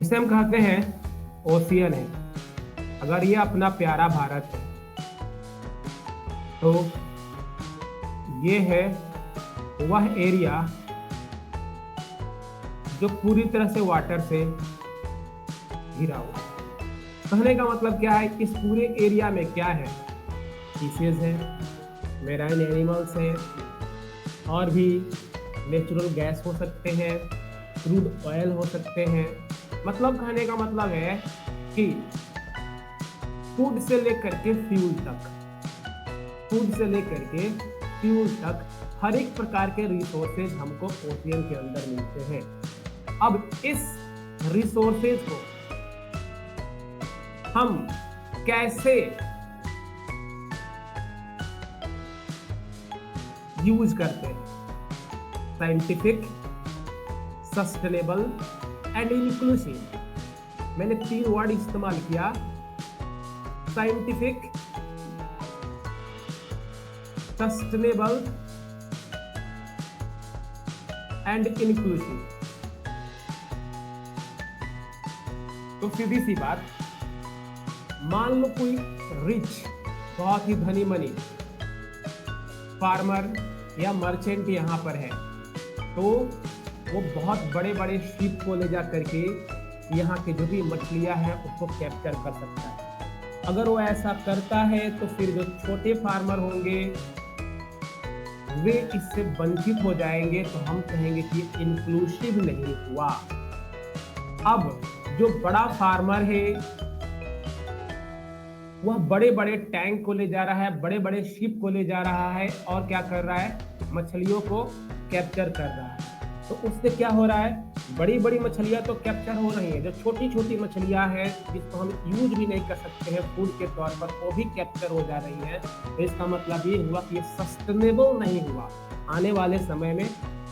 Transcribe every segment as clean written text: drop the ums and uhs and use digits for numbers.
जिसे हम कहते हैं ओशियन है। अगर ये अपना प्यारा भारत है तो ये है वह एरिया जो पूरी तरह से वाटर से घिरा हुआ है। कहने का मतलब क्या है, इस पूरे एरिया में क्या है, फिशेज है, मेराइन एनिमल्स है, और भी नेचुरल गैस हो सकते हैं, क्रूड ऑयल हो सकते हैं। मतलब कहने का मतलब है कि फूड से लेकर के फ्यूल तक, फूड से लेकर के फ्यूल तक हर एक प्रकार के रिसोर्सेज हमको ओशियन के अंदर मिलते हैं। अब इस रिसोर्सेज को हम कैसे यूज करते हैं, साइंटिफिक, सस्टेनेबल एंड इंक्लूसिव। मैंने 3 वर्ड इस्तेमाल किया, साइंटिफिक, सस्टेनेबल एंड इंक्लूसिव। तो सीधी सी बात, मान लो कोई रिच, बहुत ही धनी मनी फार्मर या मर्चेंट यहाँ पर है, तो वो बहुत बड़े बड़े शिप को ले जा करके यहाँ के जो भी मछलियाँ हैं उसको कैप्चर कर सकता है। अगर वो ऐसा करता है तो फिर जो छोटे फार्मर होंगे वे इससे वंचित हो जाएंगे, तो हम कहेंगे कि इंक्लूसिव नहीं हुआ। अब जो बड़ा फार्मर है वह बड़े बड़े टैंक को ले जा रहा है, बड़े बड़े शिप को ले जा रहा है और क्या कर रहा है, मछलियों को कैप्चर कर रहा है। तो उससे क्या हो रहा है, बड़ी बड़ी मछलियां तो कैप्चर हो रही हैं, जो छोटी छोटी मछलियां हैं जिसको हम यूज भी नहीं कर सकते हैं फूड के तौर पर, वो भी कैप्चर हो जा रही हैं। तो इसका मतलब ये हुआ कि ये सस्टेनेबल नहीं हुआ। आने वाले समय में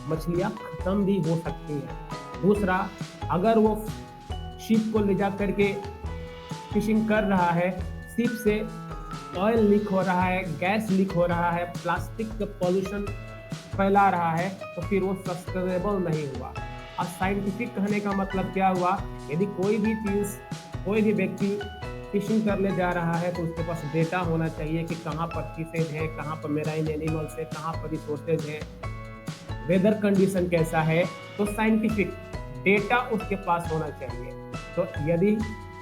मछलियां खत्म भी हो सकती हैं। दूसरा, अगर वो शिप को ले जा करके फिशिंग कर रहा है, शिप से ऑयल लीक हो रहा है, गैस लीक हो रहा है, प्लास्टिक का पॉल्यूशन फैला रहा है, तो फिर वो सस्टेनेबल नहीं हुआ। और साइंटिफिक कहने का मतलब क्या हुआ, यदि कोई भी चीज, कोई भी व्यक्ति फिशिंग करने जा रहा है तो उसके पास डेटा होना चाहिए कि कहाँ पर फिशेज है, कहाँ पर मेराइन एनिमल्स है, कहाँ पर रिसोर्सेज है, वेदर कंडीशन कैसा है। तो साइंटिफिक डेटा उसके पास होना चाहिए। तो यदि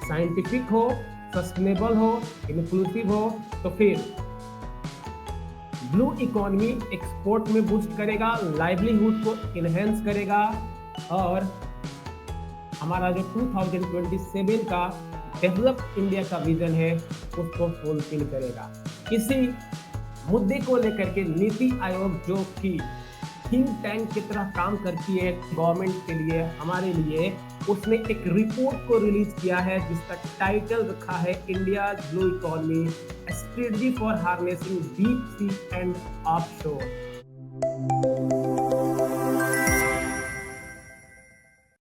साइंटिफिक हो, सस्टेनेबल हो, इंक्लूसिव हो, तो फिर ब्लू इकोनॉमी एक्सपोर्ट में बूस्ट करेगा, लाइवलीहुड को इनहेंस करेगा और हमारा जो 2027 का डेवलप इंडिया का विजन है उसको फुलफिल करेगा। इसी मुद्दे को लेकर के नीति आयोग, जो कि थिंक टैंक की तरह काम करती है गवर्नमेंट के लिए, हमारे लिए, उसने एक रिपोर्ट को रिलीज किया है जिसका टाइटल रखा है India blue economy, strategy for harnessing deep sea and offshore.